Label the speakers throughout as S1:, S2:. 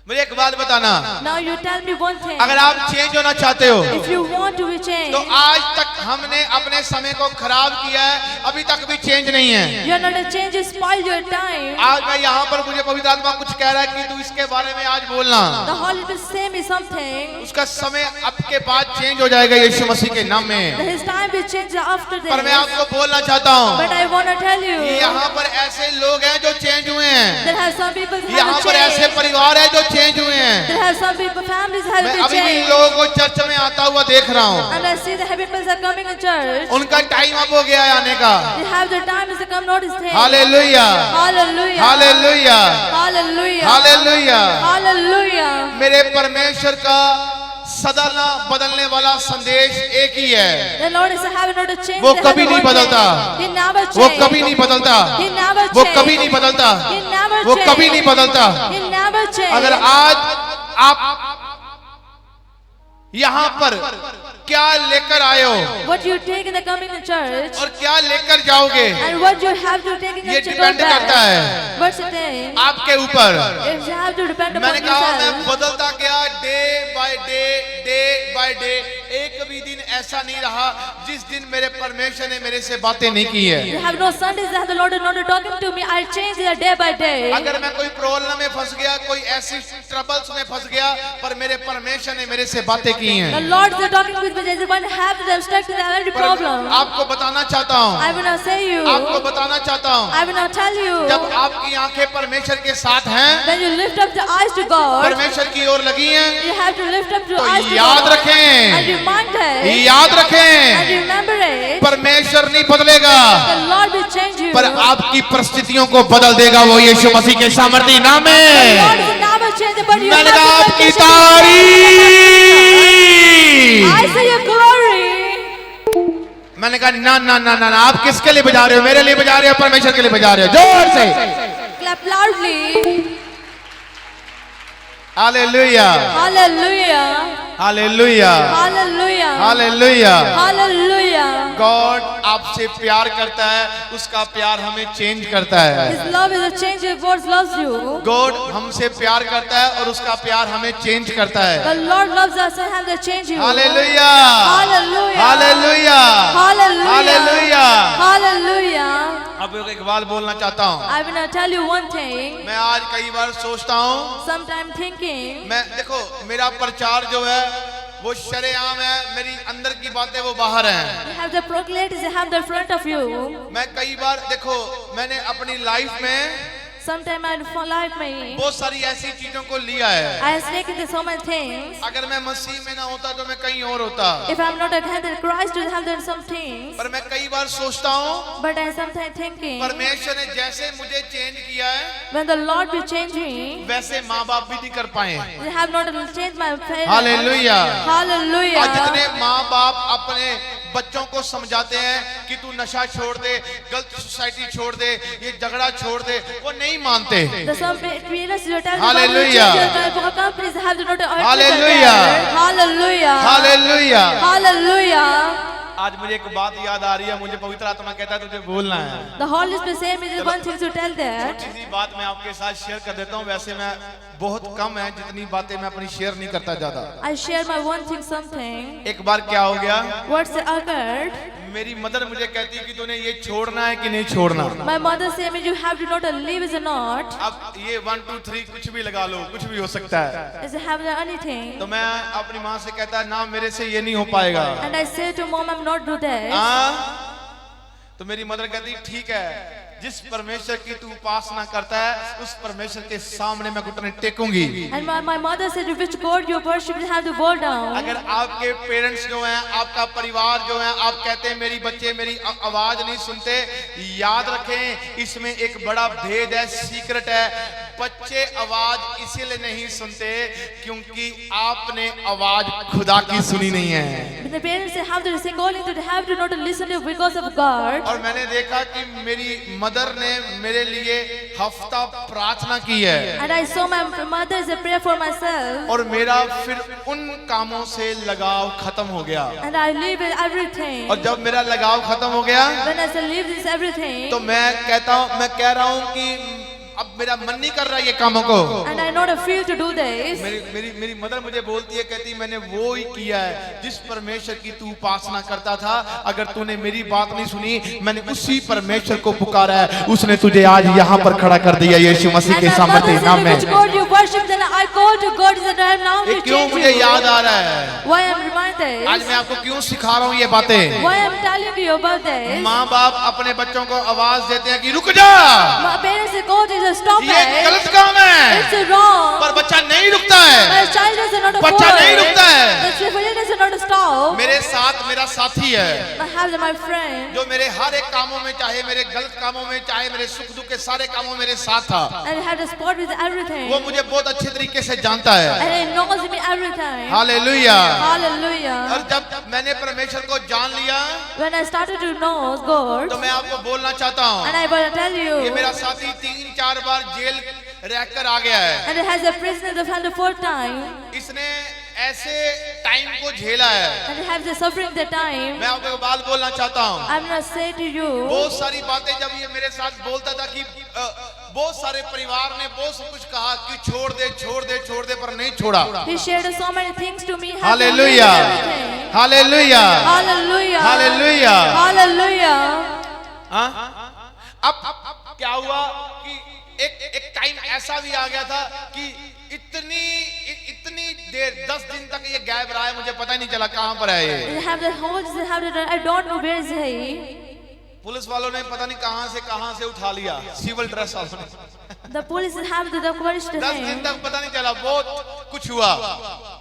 S1: मुझे एक बात बताना,
S2: Now you tell me one thing.
S1: अगर आप चेंज होना चाहते हो
S2: If you want to be changed,
S1: तो आज तक हमने अपने समय को खराब किया है, अभी तक भी चेंज नहीं है।
S2: you are not a change, you spoil your time.
S1: आज मैं यहाँ पर, मुझे पवित्र आत्मा कुछ कह रहा है कि तू इसके बारे में आज बोलना।
S2: The Holy Spirit say me something.
S1: उसका समय अब के बाद चेंज हो जाएगा यीशु मसीह के नाम में।
S2: That his time will change after
S1: पर मैं
S2: this.
S1: आपको बोलना चाहता हूँ,
S2: But I want to tell you,
S1: यहाँ पर ऐसे लोग हैं जो चेंज हुए हैं,
S2: there have some people who
S1: यहाँ
S2: have
S1: पर ऐसे
S2: changed.
S1: परिवार है जो चेंज हुए हैं।
S2: There have some people, families have
S1: मैं
S2: been
S1: अभी भी
S2: changed.
S1: लोगों को चर्च में आता हुआ देख रहा हूँ,
S2: And I see the happy people are coming in church.
S1: उनका टाइम अब हो गया है आने का।
S2: They have the time to come notice things.
S1: Hallelujah,
S2: Hallelujah.
S1: Hallelujah,
S2: Hallelujah.
S1: Hallelujah.
S2: Hallelujah.
S1: मेरे परमेश्वर का सदा ना बदलने वाला संदेश एक ही है,
S2: The Lord is having not a change.
S1: वो
S2: They
S1: कभी
S2: have
S1: नहीं
S2: one
S1: बदलता,
S2: thing. He never
S1: वो
S2: change.
S1: कभी नहीं बदलता,
S2: He never
S1: वो
S2: change.
S1: कभी नहीं बदलता,
S2: He never
S1: वो
S2: change.
S1: कभी नहीं बदलता।
S2: He never change.
S1: अगर आज आप यहाँ पर क्या लेकर आए हो
S2: What you take in the coming in church
S1: और क्या लेकर जाओगे,
S2: and what you have to take in
S1: ये
S2: the
S1: डिपेंड करता है
S2: What's the thing?
S1: आपके ऊपर।
S2: If you have to depend upon
S1: मैंने कहा मैं
S2: yourself.
S1: बदलता गया डे बाय डे, एक भी दिन ऐसा नहीं रहा जिस दिन मेरे परमेश्वर ने मेरे से बातें नहीं की है।
S2: You have no Sundays that the Lord is not talking to me. I change it day by day.
S1: अगर मैं कोई प्रॉब्लम में फंस गया, कोई ऐसी ट्रबल्स में फंस गया, पर मेरे परमेश्वर ने मेरे से बातें की हैं।
S2: The Lord is talking with me. There's one have to obstruct in every
S1: पर
S2: problem.
S1: आपको बताना चाहता हूँ,
S2: I will not say you.
S1: आपको बताना चाहता हूँ,
S2: I will not tell you.
S1: जब आपकी आंखें परमेश्वर के साथ हैं,
S2: When you lift up the eyes to God,
S1: परमेश्वर की ओर लगी हैं,
S2: you have to lift up your
S1: तो
S2: eyes to
S1: याद
S2: God.
S1: रखें,
S2: And remind it.
S1: याद
S2: And
S1: रखें,
S2: remember it.
S1: परमेश्वर नहीं बदलेगा,
S2: The Lord will change you.
S1: पर आपकी परिस्थितियों को बदल देगा वो यीशु मसीह के सामर्थी नाम
S2: The Lord
S1: में।
S2: will never change it, but you
S1: मैंने
S2: have
S1: कहा
S2: to
S1: आपकी
S2: change it.
S1: तारीफ।
S2: I say your glory.
S1: मैंने कहा ना ना ना ना ना, आप किसके लिए बजा रहे हो? मेरे लिए बजा रहे हो, परमेश्वर के लिए बजा रहे हो? जोर से
S2: Clap loudly.
S1: Hallelujah,
S2: Hallelujah.
S1: Hallelujah,
S2: Hallelujah.
S1: Hallelujah.
S2: Hallelujah.
S1: God आपसे प्यार करता है, उसका प्यार हमें चेंज करता है।
S2: His love is a change. Your God loves you.
S1: God हमसे प्यार करता है और उसका प्यार हमें चेंज करता
S2: The
S1: है।
S2: Lord loves us and has to change you.
S1: Hallelujah,
S2: Hallelujah.
S1: Hallelujah,
S2: Hallelujah.
S1: Hallelujah.
S2: Hallelujah.
S1: अब एक बात बोलना चाहता हूँ,
S2: I will not tell you one thing.
S1: मैं आज कई बार सोचता हूँ,
S2: Sometime thinking.
S1: मैं देखो मेरा प्रचार जो है वो शरेआम है, मेरी अंदर की बातें वो बाहर हैं।
S2: You have the proclaims. You have the front of you.
S1: मैं कई बार देखो मैंने अपनी लाइफ में
S2: Sometime I for life में
S1: बहुत सारी ऐसी चीजों को लिया है,
S2: I have taken so many things.
S1: अगर मैं मसीह में ना होता तो मैं कहीं और होता।
S2: If I'm not a hand in Christ, you have done some things.
S1: पर मैं कई बार सोचता हूँ,
S2: But I sometimes thinking,
S1: परमेश्वर ने जैसे मुझे चेंज किया है
S2: when the Lord will change me,
S1: वैसे माँ बाप भी नहीं कर पाए।
S2: you have not changed my parents.
S1: Hallelujah.
S2: Hallelujah.
S1: आज जितने माँ बाप अपने बच्चों को समझाते हैं कि तू नशा छोड़ दे, गलत सोसाइटी छोड़ दे, ये झगड़ा छोड़ दे, वो नहीं मानते।
S2: The some parents you tell
S1: Hallelujah.
S2: the companies have to not
S1: Hallelujah.
S2: Hallelujah.
S1: Hallelujah.
S2: Hallelujah.
S1: आज मुझे एक बात याद आ रही है, मुझे पवित्र आत्मा कहता है तुझे बोलना है।
S2: The Holy Spirit said me just one thing to tell that.
S1: छोटी सी बात मैं आपके साथ शेयर कर देता हूँ, वैसे मैं बहुत कम है जितनी बातें मैं अपनी शेयर नहीं करता ज्यादा।
S2: I share my one thing something.
S1: एक बार क्या हो गया,
S2: What's occurred?
S1: मेरी मदर मुझे कहती कि तूने ये छोड़ना है कि नहीं छोड़ना।
S2: My mother said me you have to not leave is not.
S1: अब ये 1 2 3 कुछ भी लगा लो, कुछ भी हो सकता है।
S2: Is have anything.
S1: तो मैं अपनी माँ से कहता ना मेरे से ये नहीं हो पाएगा।
S2: And I say to mom I'm not do that.
S1: तो मेरी मदर कहती ठीक है, जिस परमेश्वर की तू उपासना करता है उस परमेश्वर के सामने मैं घुटने टेकूंगी।
S2: And my mother said which God you worship you have to bow down.
S1: अगर आपके पेरेंट्स जो हैं, आपका परिवार जो है, आप कहते हैं मेरी बच्चे मेरी आवाज नहीं सुनते, याद रखें इसमें एक बड़ा भेद है, सीक्रेट है। बच्चे आवाज इसीलिए नहीं सुनते क्योंकि आपने आवाज खुदा की सुनी नहीं है।
S2: The parents say have to sing only to have to not listen to because of God.
S1: और मैंने देखा कि मेरी मदर ने मेरे लिए हफ्ता प्रार्थना की है।
S2: And I saw my mother is a prayer for myself.
S1: और मेरा फिर उन कामों से लगाव खत्म हो गया।
S2: And I leave everything.
S1: और जब मेरा लगाव खत्म हो गया
S2: When I say leave this everything.
S1: तो मैं कह रहा हूँ कि अब मेरा मन नहीं कर रहा ये कामों को।
S2: and I not feel to do this.
S1: मेरी मदर मुझे बोलती है, कहती मैंने वो ही किया है जिस परमेश्वर की तू उपासना करता था। अगर तूने मेरी बात नहीं सुनी, मैंने उसी परमेश्वर को पुकारा है, उसने तुझे आज यहाँ पर खड़ा कर दिया यीशु मसीह के सामर्थ्य नाम में।
S2: Which God you worship, then I call to God that I am now
S1: ये
S2: to
S1: क्यों
S2: change
S1: मुझे
S2: you.
S1: याद आ रहा है?
S2: Why I am reminded?
S1: आज मैं आपको क्यों सिखा रहा हूँ ये बातें?
S2: Why I am telling you about this?
S1: माँ बाप अपने बच्चों को आवाज देते हैं कि रुक जा,
S2: My parents say God is a stop
S1: ये
S2: it.
S1: गलत काम है,
S2: It's wrong.
S1: पर बच्चा नहीं रुकता है।
S2: My child is not a
S1: बच्चा नहीं रुकता है।
S2: The children is not a stop.
S1: मेरे साथ मेरा साथी है
S2: I have my friend.
S1: जो मेरे हर एक कामों में, चाहे मेरे गलत कामों में, चाहे मेरे सुख दुख के सारे कामों में मेरे साथ था।
S2: And I have the spot with everything.
S1: वो मुझे बहुत अच्छे तरीके से जानता है।
S2: And he knows me every time.
S1: Hallelujah.
S2: Hallelujah.
S1: और जब मैंने परमेश्वर को जान लिया,
S2: When I started to know God,
S1: तो मैं आपको बोलना चाहता हूँ,
S2: and I will tell
S1: ये
S2: you,
S1: मेरा साथी 3-4 बार जेल रहकर आ गया है।
S2: and it has a prisoner of the fourth time,
S1: इसने ऐसे टाइम को झेला है।
S2: and it has the suffering the time.
S1: मैं आपको एक बात बोलना चाहता हूँ,
S2: I'm not say to you,
S1: बहुत सारी बातें जब ये मेरे साथ बोलता था कि बहुत सारे परिवार ने बहुत सब कुछ कहा कि छोड़ दे छोड़ दे छोड़ दे, पर नहीं छोड़ा।
S2: he shared so many things to me.
S1: Hallelujah, hallelujah,
S2: Hallelujah.
S1: Hallelujah.
S2: Hallelujah.
S1: अब क्या हुआ कि एक टाइम ऐसा भी आ गया था कि इतनी देर 10 दिन तक ये गायब रहा है, मुझे पता ही नहीं चला कहां पर है ये।
S2: They have the holes, they have the, I don't know where is he.
S1: Police वालों ने पता नहीं कहां से उठा लिया, सिविल ड्रेस वालों ने।
S2: The police have the questioned
S1: 10 दिन
S2: him.
S1: तक पता नहीं चला, बहुत कुछ हुआ।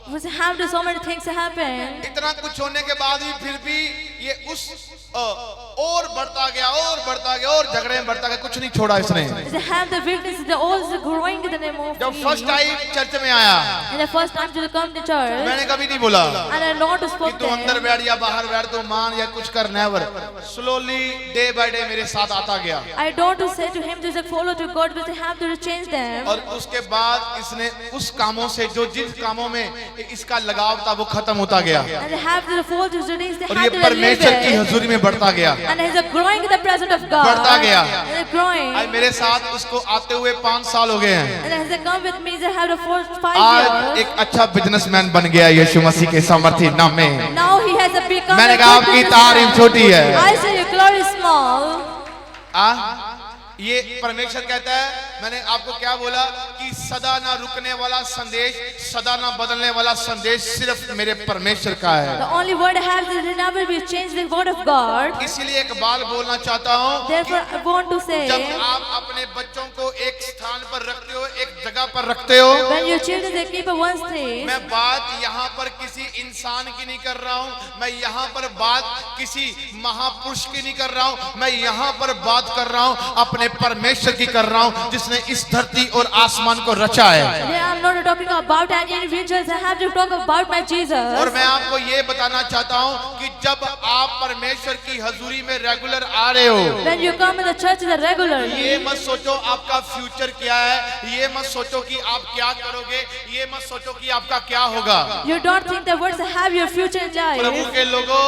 S2: We have to so many things happen.
S1: इतना कुछ होने के बाद भी फिर भी ये उस और बढ़ता गया और झगड़े में बढ़ता गया, कुछ नहीं छोड़ा इसने।
S2: They have the weakness, the all is growing in the name of
S1: जब
S2: me.
S1: फर्स्ट टाइम चर्च में आया,
S2: And the first time to come to church,
S1: मैंने कभी नहीं बोला
S2: and I not
S1: कि
S2: spoke
S1: तू अंदर
S2: them.
S1: बैठ या बाहर बैठ, तू मान या कुछ कर, never. Slowly day by day मेरे साथ आता गया।
S2: I don't to say to him to follow to God, but they have to change them.
S1: और उसके बाद इसने उस कामों से जिस कामों में इसका लगाव था वो खत्म होता गया,
S2: And they have to fall to studies, they
S1: और
S2: have
S1: ये
S2: to live
S1: परमेश्वर की
S2: it.
S1: हजूरी में बढ़ता गया।
S2: And he's growing in the presence of God.
S1: बढ़ता गया।
S2: And they're growing.
S1: आज मेरे साथ उसको आते हुए 5 साल हो गए हैं।
S2: And as they come with me, they have the 4-5
S1: आज
S2: years.
S1: एक अच्छा बिजनेसमैन बन गया यीशु मसीह के सामर्थ्य नाम में।
S2: Now he has a become.
S1: मैंने
S2: a
S1: कहा
S2: good
S1: आपकी
S2: businessman.
S1: तारीफ छोटी है।
S2: I say your glory is small.
S1: ये परमेश्वर कहता है, मैंने आपको क्या बोला कि सदा ना रुकने वाला संदेश, सदा ना बदलने वाला संदेश सिर्फ मेरे परमेश्वर का है।
S2: The only word I have is never will change the word of God.
S1: इसीलिए एक बात बोलना चाहता हूँ,
S2: Therefore, I want to say,
S1: जब आप अपने बच्चों को एक स्थान पर रखते हो, एक जगह पर रखते हो,
S2: when your children they keep a one place,
S1: मैं बात यहाँ पर किसी इंसान की नहीं कर रहा हूँ, मैं यहाँ पर बात किसी महापुरुष की नहीं कर रहा हूँ, मैं यहाँ पर बात कर रहा हूँ अपने परमेश्वर की कर रहा हूँ जिसने इस धरती और आसमान को रचा है।
S2: I'm not talking about any individuals. I have to talk about my Jesus.
S1: और मैं आपको ये बताना चाहता हूँ कि जब आप परमेश्वर की हजूरी में रेगुलर आ रहे हो,
S2: When you come in the church regularly,
S1: ये मत सोचो आपका फ्यूचर क्या है, ये मत सोचो कि आप क्या करोगे, ये मत सोचो कि आपका क्या होगा।
S2: you don't think the words have your future in
S1: Prabhu
S2: life.
S1: के लोगों,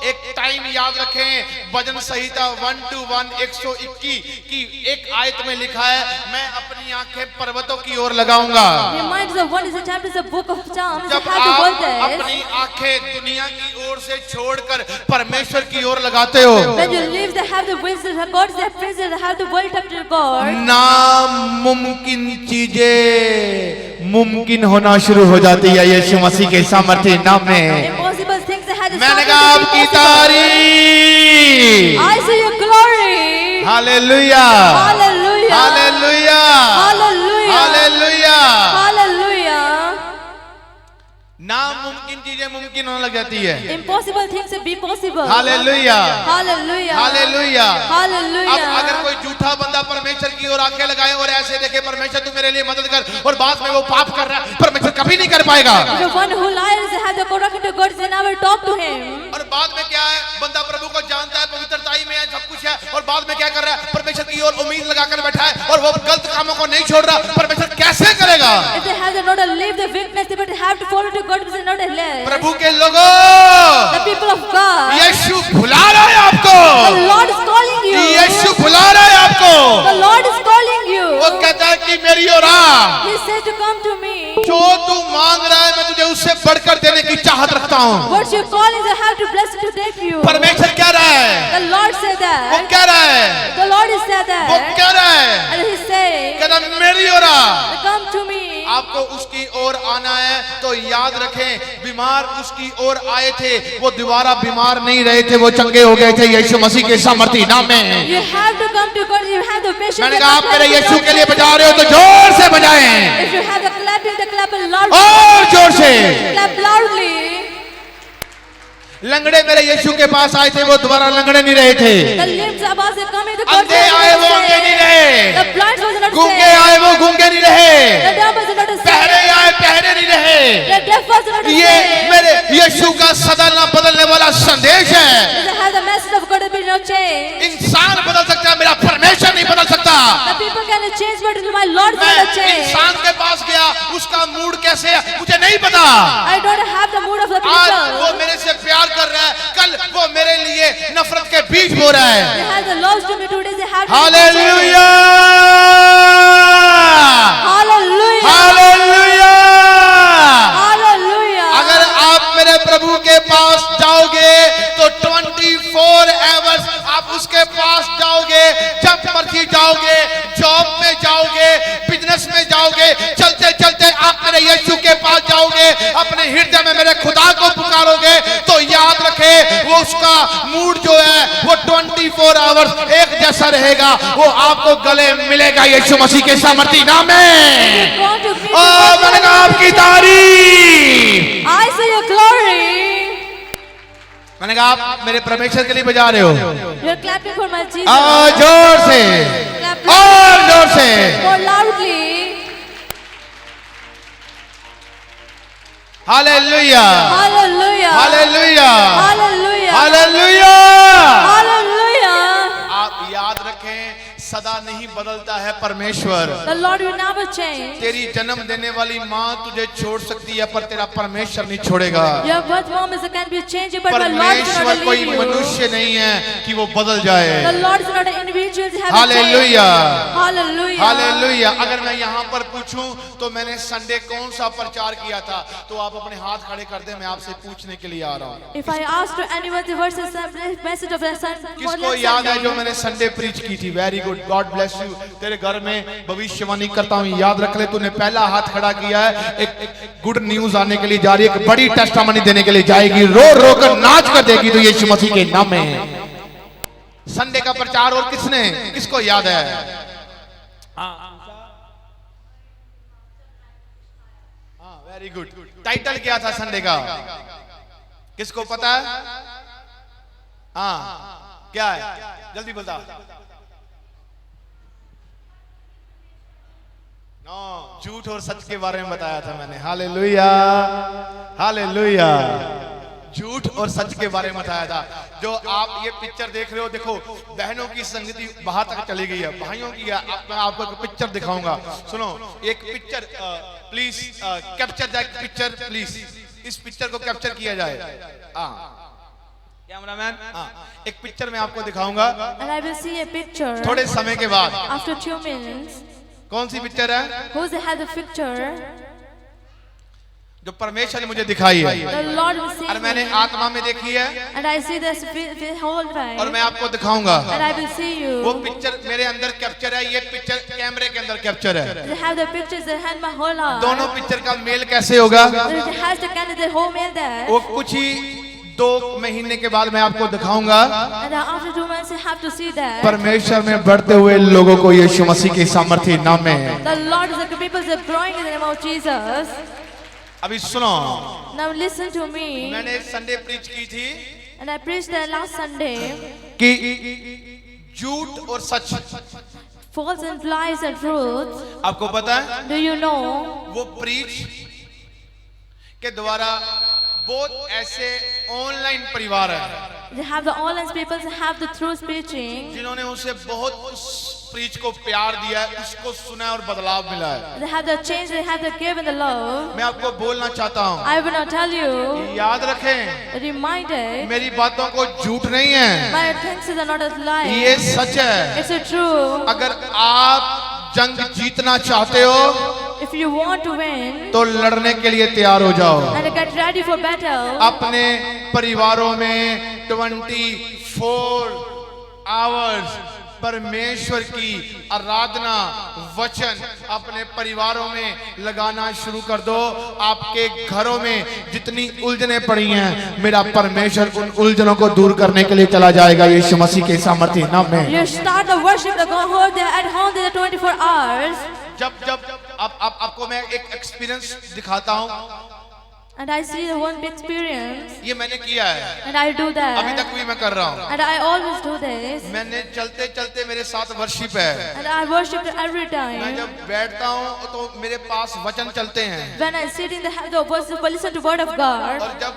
S1: एक टाइम याद रखें, भजन संहिता 1:1 121 की एक आयत में लिखा है, मैं अपनी आंखें पर्वतों की ओर लगाऊंगा।
S2: Reminds of one is the chapter, the book of Psalms. You
S1: जब
S2: have to
S1: आप
S2: hold this.
S1: अपनी आंखें दुनिया की ओर से छोड़कर परमेश्वर की ओर लगाते हो,
S2: When you leave, they have the wisdom of God. They praise, they have to world up to God.
S1: नामुमकिन चीजें मुमकिन होना शुरू हो जाती है यीशु मसीह के सामर्थ्य नाम में।
S2: Impossible things they had to
S1: मैंने
S2: stop
S1: कहा
S2: to be
S1: आपकी
S2: possible.
S1: तारीफ।
S2: I see your glory.
S1: Hallelujah,
S2: Hallelujah.
S1: Hallelujah,
S2: Hallelujah.
S1: Hallelujah.
S2: Hallelujah.
S1: नामुमकिन चीजें मुमकिन होने लग जाती है।
S2: Impossible things be possible.
S1: Hallelujah,
S2: Hallelujah.
S1: Hallelujah.
S2: Hallelujah.
S1: अब अगर कोई झूठा बंदा परमेश्वर की ओर आंखें लगाए और ऐसे देखे परमेश्वर तू मेरे लिए मदद कर, और बाद में वो पाप कर रहा है, परमेश्वर कभी नहीं कर पाएगा।
S2: The one who lies, they have the correct to God, they never talk to him.
S1: और बाद में क्या है, बंदा प्रभु को जानता है, पवित्रताई में है, सब कुछ है, और बाद में क्या कर रहा है, परमेश्वर की ओर उम्मीद लगाकर बैठा है और वो गलत कामों को नहीं छोड़ रहा, परमेश्वर कैसे करेगा?
S2: If they have not leave the weakness, but they have to follow to God, but they not live.
S1: प्रभु के लोगों,
S2: The people of God.
S1: यीशु बुला रहा है आपको।
S2: The Lord is calling you.
S1: यीशु बुला रहा है आपको।
S2: The Lord is calling you.
S1: वो कहता ओरा,
S2: He said to come to me.
S1: जो तू मांग रहा है मैं तुझे उससे बढ़कर देने की चाहत रखता हूँ।
S2: What you calling, I have to bless to take you.
S1: परमेश्वर कह रहा है,
S2: The Lord said
S1: वो
S2: that.
S1: कह रहा है,
S2: The Lord has said
S1: वो
S2: that.
S1: कह रहा है,
S2: And He said,
S1: कहता मेरी ओरा
S2: come to me.
S1: आपको उसकी ओर आना है। तो याद रखें, बीमार उसकी ओर आए थे, वो दोबारा बीमार नहीं रहे थे, वो चंगे हो गए थे यीशु मसीह के सामर्थी नाम में।
S2: You have to come to God. You have the patience.
S1: मैंने
S2: and
S1: कहा आप
S2: the
S1: मेरे
S2: clapping
S1: यीशु
S2: of
S1: के लिए
S2: God.
S1: बजा रहे हो तो जोर से बजाएं,
S2: If you have the clapping loud.
S1: और जोर से।
S2: Clap loudly.
S1: लंगड़े मेरे यीशु के पास आए थे, वो दोबारा लंगड़े नहीं रहे थे।
S2: The limbs of us are coming to God.
S1: अंधे आए वो अंधे नहीं
S2: The
S1: रहे,
S2: blind was not
S1: गूंगे
S2: saved.
S1: आए वो गूंगे नहीं रहे,
S2: The dumb was not
S1: बहरे
S2: saved.
S1: आए बहरे नहीं रहे।
S2: The deaf was not
S1: ये
S2: saved.
S1: मेरे यीशु का सदा न बदलने वाला संदेश है।
S2: This has the message of God to be not changed.
S1: इंसान बदल सकता है, मेरा परमेश्वर नहीं बदल सकता।
S2: The people can change, but my Lord will
S1: मैं
S2: not change.
S1: इंसान के पास गया, उसका मूड कैसे है मुझे नहीं पता।
S2: I don't have the mood of the
S1: आज वो
S2: people.
S1: मेरे से प्यार कर रहा है, कल वो मेरे लिए नफरत के बीज बो रहा
S2: They
S1: है।
S2: have the loves to me today. They have to
S1: hallelujah,
S2: Hallelujah.
S1: Hallelujah.
S2: Hallelujah.
S1: अगर आप मेरे प्रभु के पास जाओगे तो 24 आवर्स आप उसके पास जाओगे, जब मर्जी जाओगे, जॉब में जाओगे, बिजनेस में जाओगे, चलते चलते आप मेरे यीशु के पास जाओगे, अपने हृदय में मेरे खुदा को पुकारोगे तो याद रखे वो उसका मूड जो है वो 24 आवर्स एक जैसा रहेगा, वो आपको गले मिलेगा यीशु मसीह के सामर्थी नाम में।
S2: Go to me.
S1: ओ मैंने कहा आपकी तारीफ,
S2: I see your glory.
S1: मैंने कहा आप मेरे परमेश्वर के लिए बजा रहे हो,
S2: You're clapping for my Jesus.
S1: और जोर से,
S2: Clap
S1: और जोर से।
S2: more loudly.
S1: Hallelujah,
S2: Hallelujah.
S1: Hallelujah,
S2: Hallelujah.
S1: Hallelujah.
S2: Hallelujah.
S1: आप याद रखें, सदा नहीं बदलता है परमेश्वर।
S2: The Lord will never change.
S1: तेरी जन्म देने वाली माँ तुझे छोड़ सकती है पर तेरा परमेश्वर नहीं छोड़ेगा।
S2: Your birth mom can be changed, but my Lord will
S1: परमेश्वर
S2: not
S1: कोई
S2: leave you.
S1: मनुष्य नहीं है कि वो बदल जाए।
S2: The Lord is not an individual. He has a
S1: hallelujah,
S2: change. Hallelujah.
S1: Hallelujah. अगर मैं यहाँ पर पूछूं तो मैंने संडे कौन सा प्रचार किया था, तो आप अपने हाथ खड़े कर दें, मैं आपसे पूछने के लिए आ रहा हूँ।
S2: If I ask to anyone the verses, message of the Son,
S1: किसको याद है जो मैंने संडे प्रीच की थी? Very good, God bless you. तेरे घर में भविष्यवाणी करता हूँ, याद रख ले, तूने पहला हाथ खड़ा किया है, एक गुड न्यूज आने के लिए जा रही है, एक बड़ी टेस्टामनी देने के लिए जाएगी, रो रो कर नाच कर देगी तो यीशु मसीह के नाम में। संडे का प्रचार और किसने, किसको याद है? Very good. टाइटल क्या था संडे का, किसको पता है? हाँ, क्या है? जल्दी बता। झूठ और सच के बारे में बताया था मैंने। Hallelujah, hallelujah. झूठ और सच के बारे में बताया था। जो आप ये पिक्चर देख रहे हो, देखो बहनों की संगति वहां तक चली गई है, भाइयों की है। मैं आपको एक पिक्चर दिखाऊंगा, सुनो। एक picture please capture that picture please. इस पिक्चर को कैप्चर किया जाए। कैमरामैन, एक पिक्चर मैं आपको दिखाऊंगा
S2: and I will see a picture
S1: थोड़े समय के बाद।
S2: after 2 minutes.
S1: कौन सी पिक्चर है?
S2: Who's had the picture?
S1: जो परमेश्वर ने मुझे दिखाई है
S2: The Lord will see
S1: और मैंने
S2: me.
S1: आत्मा में देखी है,
S2: And I see this whole time.
S1: और मैं आपको दिखाऊंगा।
S2: And I will see
S1: वो
S2: you.
S1: पिक्चर मेरे अंदर कैप्चर है, ये पिक्चर कैमरे के अंदर कैप्चर है।
S2: They have the pictures that had my whole heart.
S1: दोनों पिक्चर का मेल कैसे होगा?
S2: It has the candidate whole man there.
S1: वो कुछ ही 2 महीने के बाद मैं आपको दिखाऊंगा।
S2: And after 2 months, you have to see that.
S1: परमेश्वर में बढ़ते हुए लोगों को यीशु मसीह के सामर्थी नाम में।
S2: The Lord is the people that are growing in the name of Jesus.
S1: अभी सुनो,
S2: Now listen to me.
S1: मैंने संडे प्रीच की थी
S2: And I preached that last Sunday.
S1: कि झूठ और सच,
S2: False and lies and truth.
S1: आपको पता है
S2: Do you know?
S1: वो प्रीच के द्वारा बहुत ऐसे ऑनलाइन परिवार है
S2: They have the online people that have the truth preaching.
S1: जिन्होंने उसे बहुत उस प्रीच को प्यार दिया है, उसको सुना है और बदलाव मिला है।
S2: They have the change, they have the give and the love.
S1: मैं आपको बोलना चाहता हूँ,
S2: I will not tell you.
S1: याद रखें,
S2: Reminded.
S1: मेरी बातों को झूठ नहीं है,
S2: My things are not a lie.
S1: ये सच है।
S2: It's a true.
S1: अगर आप जंग जीतना चाहते हो
S2: If you want to win
S1: तो लड़ने के लिए तैयार हो जाओ।
S2: and get ready for battle,
S1: अपने परिवारों में 24 आवर्स परमेश्वर की आराधना वचन अपने परिवारों में लगाना शुरू कर दो। आपके घरों में जितनी उलझने पड़ी हैं, मेरा परमेश्वर उन उलझनों को दूर करने के लिए चला जाएगा यीशु मसीह के सामर्थ्य नाम में।
S2: you start the worship the God there at home there 24 hours.
S1: जब आपको मैं एक एक्सपीरियंस दिखाता हूँ,
S2: And I see the one big experience,
S1: ये मैंने किया है,
S2: and I do
S1: अभी
S2: that,
S1: तक भी मैं कर रहा हूँ।
S2: and I always do this,
S1: मैंने चलते चलते मेरे साथ वर्शिप है।
S2: and I worship every
S1: मैं
S2: time.
S1: जब बैठता हूँ तो मेरे पास वचन चलते हैं,
S2: When I sit in the house of worship, listen to word of God.
S1: और जब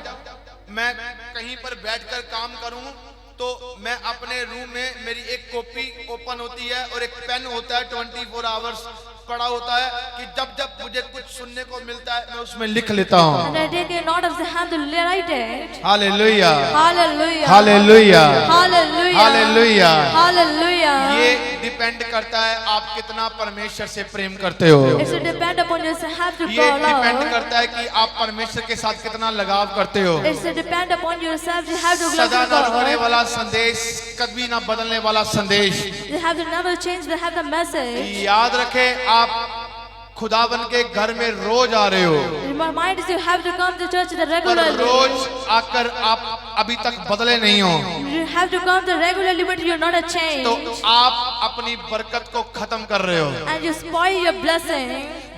S1: मैं कहीं पर बैठकर काम करूँ तो मैं अपने रूम में मेरी एक कॉपी ओपन होती है और एक पेन होता है 24 आवर्स पड़ा होता है कि जब जब मुझे कुछ सुनने को मिलता है मैं उसमें लिख लेता हूँ।
S2: And I take a note of the hand to write it.
S1: Hallelujah,
S2: Hallelujah.
S1: Hallelujah,
S2: Hallelujah.
S1: Hallelujah.
S2: Hallelujah.
S1: ये डिपेंड करता है आप कितना परमेश्वर से प्रेम करते हो।
S2: It's a depend upon you have to
S1: ये
S2: go
S1: डिपेंड
S2: love.
S1: करता है कि आप परमेश्वर के साथ कितना लगाव करते हो।
S2: It's a depend upon yourself. You have to go
S1: सदा
S2: to
S1: न रुकने
S2: God.
S1: वाला संदेश, कभी ना बदलने वाला संदेश।
S2: You have to never change. They have the message.
S1: याद रखें, आप खुदावन के घर में रोज आ रहे हो,
S2: Remind us you have to come to church
S1: पर
S2: regularly.
S1: रोज आकर आप अभी तक बदले नहीं हो,
S2: You have to come to regularly, but you're not a change.
S1: तो आप अपनी बरकत को खत्म कर रहे हो।
S2: And you spoil your blessing.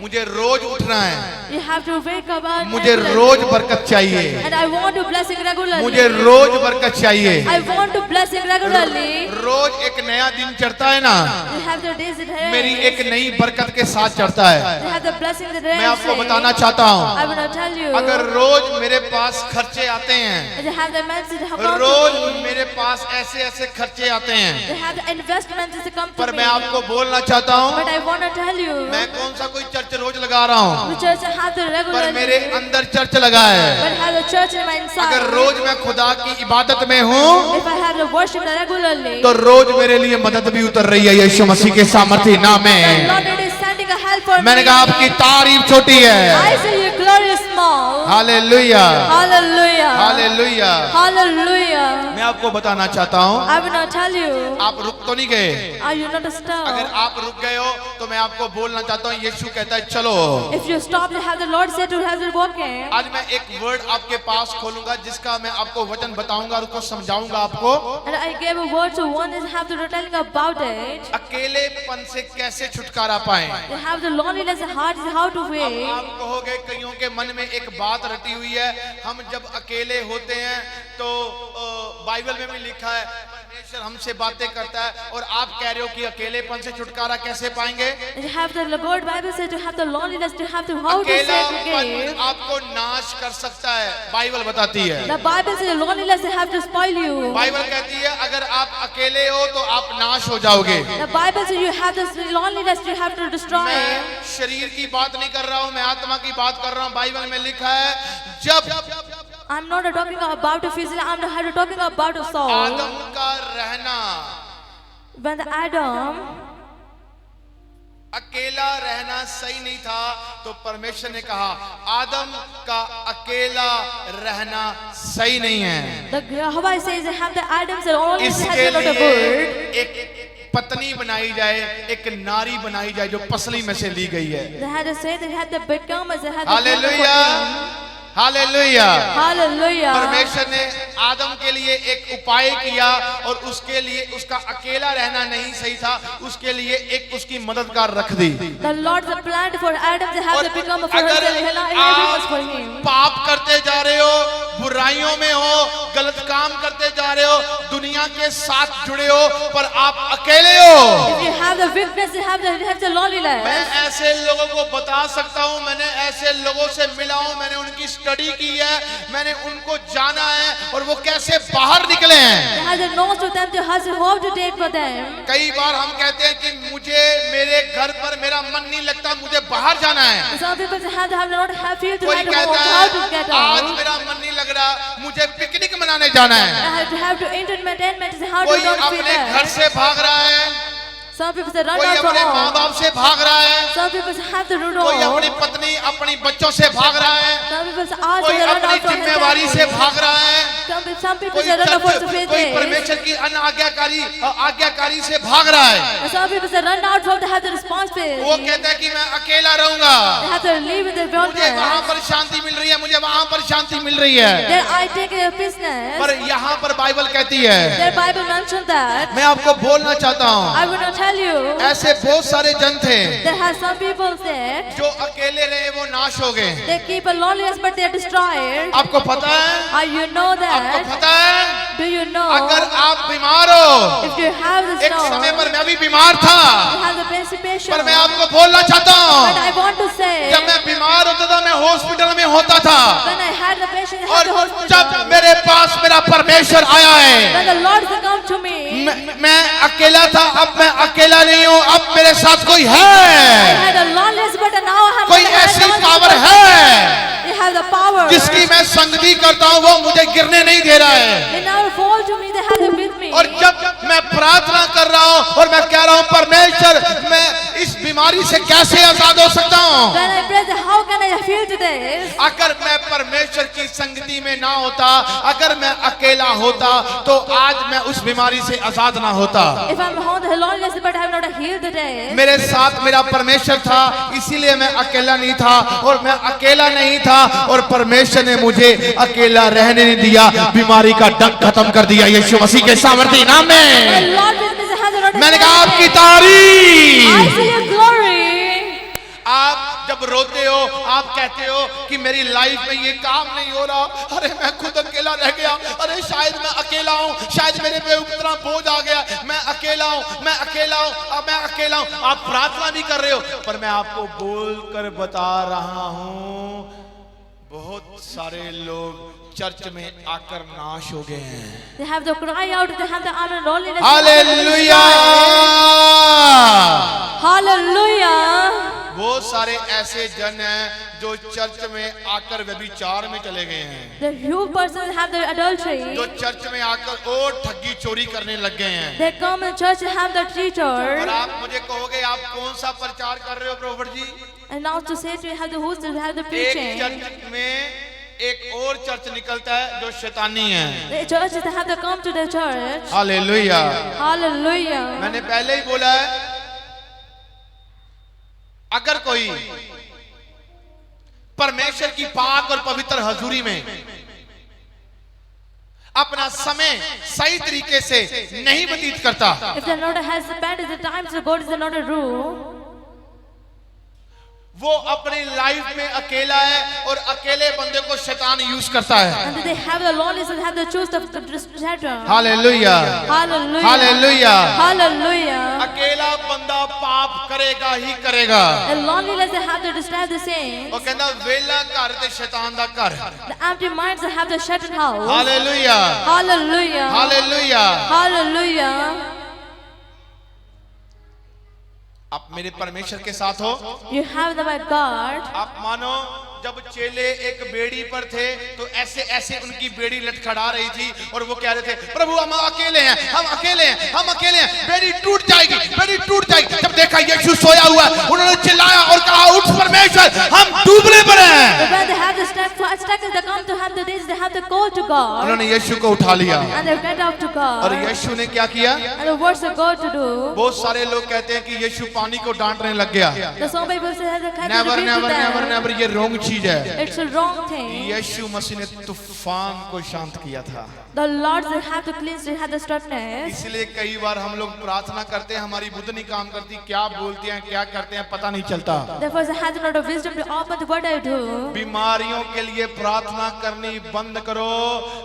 S1: मुझे रोज उठना है,
S2: You have to wake up
S1: मुझे
S2: regularly.
S1: रोज बरकत चाहिए,
S2: And I want to blessing regularly.
S1: मुझे रोज बरकत चाहिए।
S2: I want to blessing regularly.
S1: रोज एक नया दिन चढ़ता है ना,
S2: You have the days that have.
S1: मेरी एक नई बरकत के साथ चढ़ता है।
S2: You have the blessing that
S1: मैं आपको
S2: have.
S1: बताना चाहता हूँ,
S2: I will not tell you.
S1: अगर रोज मेरे पास खर्चे आते हैं,
S2: They have the message that come
S1: rose
S2: to me.
S1: मेरे पास ऐसे ऐसे खर्चे आते हैं,
S2: They have the investments that come to
S1: पर
S2: me.
S1: मैं आपको बोलना चाहता हूँ,
S2: But I want to tell you.
S1: मैं कौन सा कोई चर्च रोज लगा रहा हूँ,
S2: The church have the
S1: पर मेरे
S2: regularly.
S1: अंदर चर्च लगा है।
S2: But have the church in my
S1: अगर
S2: inside.
S1: रोज मैं खुदा की इबादत में हूँ
S2: If I have the worship regularly.
S1: तो रोज मेरे लिए मदद भी उतर रही है यीशु मसीह के सामर्थ्य नाम
S2: The
S1: में।
S2: Lord it is sending a help for
S1: मैंने
S2: me.
S1: कहा आपकी तारीफ छोटी है।
S2: I say your glory is small.
S1: Hallelujah,
S2: Hallelujah.
S1: Hallelujah.
S2: Hallelujah.
S1: मैं आपको बताना चाहता हूँ,
S2: I will not tell you.
S1: आप रुक तो नहीं गए।
S2: Are you not
S1: अगर
S2: disturbed?
S1: आप रुक गए हो तो मैं आपको बोलना चाहता हूँ, यीशु कहता है चलो।
S2: If you stop to have the Lord said to have the walking.
S1: आज मैं एक वर्ड आपके पास खोलूंगा जिसका मैं आपको वचन बताऊंगा और उसको समझाऊंगा आपको।
S2: And I gave a word to one is have to telling about it.
S1: अकेलेपन से कैसे छुटकारा पाएं।
S2: They have the loneliness and heart is how to
S1: अब
S2: wait.
S1: आप कहोगे कईयों के मन में एक बात रटी हुई है, हम जब अकेले होते हैं तो बाइबल में भी लिखा है परमेश्वर हमसे बातें करता है, और आप कह रहे हो कि अकेलेपन से छुटकारा कैसे पाएंगे।
S2: You have the God Bible said to have the loneliness to have to how to
S1: अकेलापन
S2: segregate.
S1: आपको नाश कर सकता है, बाइबल बताती है।
S2: The Bible says the loneliness they have to spoil you.
S1: Bible कहती है अगर आप अकेले हो तो आप नाश हो जाओगे।
S2: The Bible says you have this loneliness you have to destroy.
S1: मैं शरीर की बात नहीं कर रहा हूँ, मैं आत्मा की बात कर रहा हूँ। बाइबल में लिखा है जब
S2: I'm not talking about a physical. I'm talking about a soul.
S1: आदम का रहना,
S2: When the Adam
S1: अकेला रहना सही नहीं था तो परमेश्वर ने कहा आदम का अकेला रहना सही नहीं है,
S2: the Jehovah says they have the Adams and all this
S1: इसके
S2: has not a
S1: लिए
S2: bird.
S1: एक पत्नी बनाई जाए, एक नारी बनाई जाए जो पसली में से ली गई है।
S2: They had to say they had the become as they had the
S1: hallelujah, hallelujah.
S2: Hallelujah.
S1: परमेश्वर ने आदम के लिए एक उपाय किया और उसके लिए उसका अकेला रहना नहीं सही था, उसके लिए एक उसकी मददगार रख दी।
S2: The Lord's planned for Adam they have
S1: और
S2: to become for
S1: अगर
S2: himself.
S1: आप
S2: For him.
S1: पाप करते जा रहे हो, बुराइयों में हो, गलत काम करते जा रहे हो, दुनिया के साथ जुड़े हो, पर आप अकेले हो।
S2: If you have the weakness, you have the loneliness.
S1: मैं ऐसे लोगों को बता सकता हूँ, मैंने ऐसे लोगों से मिला हूँ, मैंने उनकी स्टडी की है, मैंने उनको जाना है और वो कैसे बाहर निकले हैं।
S2: They have the nose to them, to has a hope to take for them.
S1: कई बार हम कहते हैं कि मुझे मेरे घर पर मेरा मन नहीं लगता, मुझे बाहर जाना है।
S2: Some people have not have feel to
S1: कोई
S2: have
S1: कहता
S2: how to
S1: है
S2: get
S1: आज
S2: out.
S1: मेरा मन नहीं लग रहा, मुझे पिकनिक मनाने जाना है।
S2: I have to entertainment is how to
S1: कोई
S2: don't feel
S1: अपने घर
S2: that.
S1: से भाग रहा है,
S2: Some people say run
S1: कोई
S2: out from
S1: अपने माँ
S2: home.
S1: बाप से भाग रहा है,
S2: Some people say have to run
S1: कोई अपनी
S2: home.
S1: पत्नी अपनी बच्चों से भाग रहा है,
S2: Some people say ask
S1: कोई
S2: to run
S1: अपनी
S2: out from his
S1: जिम्मेवारी से
S2: family.
S1: भाग रहा है,
S2: Some people
S1: कोई
S2: say run out from the
S1: church, कोई
S2: faith.
S1: परमेश्वर की आज्ञाकारी से भाग रहा है।
S2: Some people say run out from the have the responsibility.
S1: वो कहता है कि मैं अकेला रहूंगा,
S2: They have to live with their own
S1: मुझे वहां
S2: parents.
S1: पर शांति मिल रही है, मुझे वहां पर शांति मिल रही है।
S2: Then I take a business.
S1: पर यहाँ पर बाइबल कहती है,
S2: Their Bible mentioned that.
S1: मैं आपको बोलना चाहता हूँ,
S2: I will not tell you.
S1: ऐसे बहुत सारे जन थे
S2: There have some people said
S1: जो अकेले रहे वो नाश हो गए।
S2: they keep a loneliness but they are destroyed.
S1: आपको पता है,
S2: You know
S1: आपको
S2: that?
S1: पता है,
S2: Do you know?
S1: अगर आप बीमार हो,
S2: If you have this
S1: एक समय
S2: law,
S1: पर मैं भी बीमार था,
S2: you have the participation.
S1: पर मैं आपको बोलना चाहता
S2: But
S1: हूँ,
S2: I want to say,
S1: जब मैं बीमार होता था मैं हॉस्पिटल में होता था,
S2: when I had the patient in
S1: और
S2: the hospital,
S1: जब मेरे पास मेरा परमेश्वर आया है,
S2: when the Lord has come to me,
S1: मैं अकेला था, अब मैं अकेला नहीं हूँ, अब मेरे साथ कोई
S2: I
S1: है,
S2: had a loneliness but now I have
S1: कोई ऐसी पावर है
S2: They have the power.
S1: जिसकी मैं संगति करता हूँ, वो मुझे गिरने नहीं दे रहा है।
S2: They never fall to me, they have them with me.
S1: और जब मैं प्रार्थना कर रहा हूँ और मैं कह रहा हूँ परमेश्वर, मैं इस बीमारी से कैसे आजाद हो सकता हूँ,
S2: When I pray, how can I feel today?
S1: अगर मैं परमेश्वर की संगति में ना होता, अगर मैं अकेला होता, तो आज मैं उस बीमारी से आजाद ना होता।
S2: If I'm on the loneliness but I'm not healed today,
S1: मेरे साथ मेरा परमेश्वर था, इसीलिए मैं अकेला नहीं था, और मैं अकेला नहीं था और परमेश्वर ने मुझे अकेला रहने नहीं दिया, बीमारी का डंक खत्म कर दिया यीशु मसीह के सामर्थी नाम
S2: the
S1: में।
S2: Lord with me, the hand of the Lord.
S1: मैंने कहा आपकी
S2: I
S1: तारीफ।
S2: see your glory.
S1: आप जब रोते हो, आप कहते हो कि मेरी लाइफ में ये काम नहीं हो रहा, अरे मैं खुद अकेला रह गया, अरे शायद मैं अकेला हूँ, शायद मेरे पे इतना बोझ आ गया, मैं अकेला हूँ, मैं अकेला हूँ, अब मैं अकेला हूँ। आप प्रार्थना भी कर रहे हो, पर मैं आपको बोल कर बता रहा हूँ, बहुत सारे लोग चर्च में आकर नाश हो गए हैं।
S2: They have to cry out, they have the honor and loneliness.
S1: Hallelujah.
S2: Hallelujah.
S1: बहुत सारे ऐसे जन हैं जो चर्च में आकर व्यभिचार में चले गए हैं,
S2: The few persons have the adultery.
S1: जो चर्च में आकर और ठगी चोरी करने लग गए हैं।
S2: They come in church and have the
S1: और
S2: teacher.
S1: आप मुझे कहोगे आप कौन सा प्रचार कर रहे हो prophet ji?
S2: And now to say to you, have the host, have the
S1: एक
S2: preaching.
S1: चर्च में एक और चर्च निकलता है जो शैतानी है।
S2: The churches that have to come to the church.
S1: Hallelujah.
S2: Hallelujah.
S1: मैंने पहले ही बोला है, अगर कोई परमेश्वर की पाक और पवित्र हजूरी में अपना समय सही तरीके से नहीं व्यतीत करता,
S2: If the Lord has spent the time so God is not a rule,
S1: वो अपनी लाइफ में अकेला है और अकेले बंदे को शैतान यूज करता है।
S2: and they have the loneliness and have the choice of Satan.
S1: Hallelujah.
S2: Hallelujah.
S1: Hallelujah.
S2: Hallelujah.
S1: अकेला बंदा पाप करेगा ही करेगा।
S2: The loneliness they have to describe the same.
S1: वो कहता वेला घर ते शैतान दा घर।
S2: The empty minds that have the Satan house.
S1: Hallelujah.
S2: Hallelujah.
S1: Hallelujah.
S2: Hallelujah.
S1: आप मेरे परमेश्वर के साथ हो।
S2: You have the my God.
S1: आप मानो जब चेले एक बेड़ी पर थे तो ऐसे ऐसे उनकी बेड़ी लटखड़ा रही थी और वो कह रहे थे प्रभु हम अकेले हैं, हम अकेले हैं, हम अकेले हैं, बेड़ी टूट जाएगी, बेड़ी टूट जाएगी। जब देखा यीशु सोया हुआ है, उन्होंने चिल्लाया और कहा उठ परमेश्वर, हम डूबने पर हैं।
S2: When they have the stuck they come to have the days they have to call to God.
S1: उन्होंने यीशु को उठा लिया
S2: And they get out to God.
S1: और यीशु ने क्या किया?
S2: And the words of God to do.
S1: बहुत सारे लोग कहते हैं कि यीशु पानी को डांटने लग गया।
S2: The some people say have the kind of
S1: never
S2: rebuke
S1: never
S2: to
S1: never
S2: them.
S1: Never, ये रॉन्ग चीज है।
S2: It's a wrong thing.
S1: यीशु मसीह ने तूफान को शांत किया था।
S2: The Lord they have to cleanse, they have the strictness.
S1: इसलिए कई बार हम लोग प्रार्थना करते हैं, हमारी बुद्धि नहीं काम करती, क्या बोलते हैं क्या करते हैं पता नहीं चलता।
S2: Therefore, they have not of wisdom to open the word I do.
S1: बीमारियों के लिए प्रार्थना करनी बंद करो,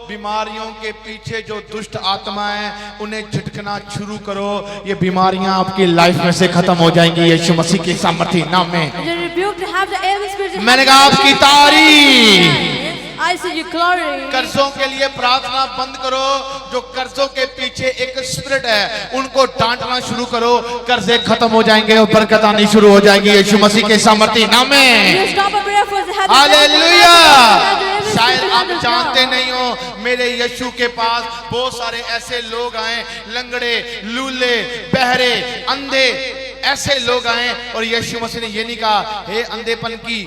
S1: बीमारियों के पीछे जो दुष्ट आत्माएं उन्हें झटकना शुरू करो, ये बीमारियां आपकी लाइफ में से खत्म हो जाएंगी यीशु मसीह के सामर्थी नाम में।
S2: You rebuke to have the evil spirit.
S1: मैंने कहा आपकी तारीफ।
S2: I see your glory.
S1: कर्जों के लिए प्रार्थना बंद करो, जो कर्जों के पीछे एक स्पिरिट है उनको डांटना शुरू करो, कर्जे खत्म हो जाएंगे और बरकत आनी शुरू हो जाएगी यीशु मसीह के सामर्थी नाम में।
S2: You stop a prayer for the
S1: hallelujah. शायद
S2: stand is
S1: जानते
S2: now.
S1: नहीं हो, मेरे यीशु के पास बहुत सारे ऐसे लोग आए, लंगड़े, लूले, बहरे, अंधे, ऐसे लोग आए और यीशु मसीह ने ये नहीं कहा हे अंधेपन की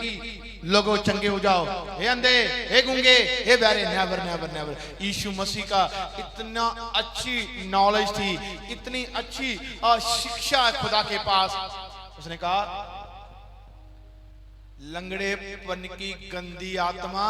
S1: लोगों चंगे हो जाओ, हे अंधे, हे गूंगे, हे बहरे, नेवर नेवर नेवर। यीशु मसीह का इतना अच्छी नॉलेज थी, इतनी अच्छी शिक्षा है खुदा के पास। उसने कहा लंगड़ेपन की गंदी आत्मा,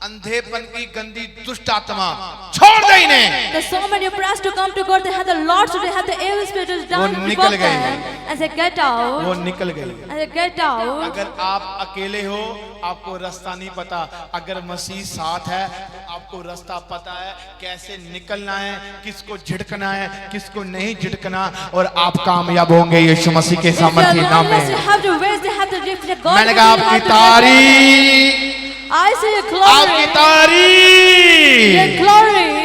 S1: अंधेपन की गंदी दुष्ट आत्मा, छोड़ दे इन्हें।
S2: The so many prayers to come to God, they had the Lord, so they had the evil spirit is down
S1: निकल
S2: before
S1: गए।
S2: them, and they get out,
S1: वो निकल गई।
S2: and they get out.
S1: अगर आप अकेले हो, आपको रास्ता नहीं पता, अगर मसीह साथ है तो आपको रास्ता पता है कैसे निकलना है, किसको झिड़कना है, किसको नहीं झिड़कना, और आप कामयाब होंगे यीशु मसीह के
S2: If you are
S1: सामर्थ्य नाम
S2: godless, you
S1: में।
S2: have to raise, they have to reflect God.
S1: मैंने कहा आपकी तारीफ,
S2: I see your
S1: आपकी
S2: glory,
S1: तारीफ,
S2: your glory.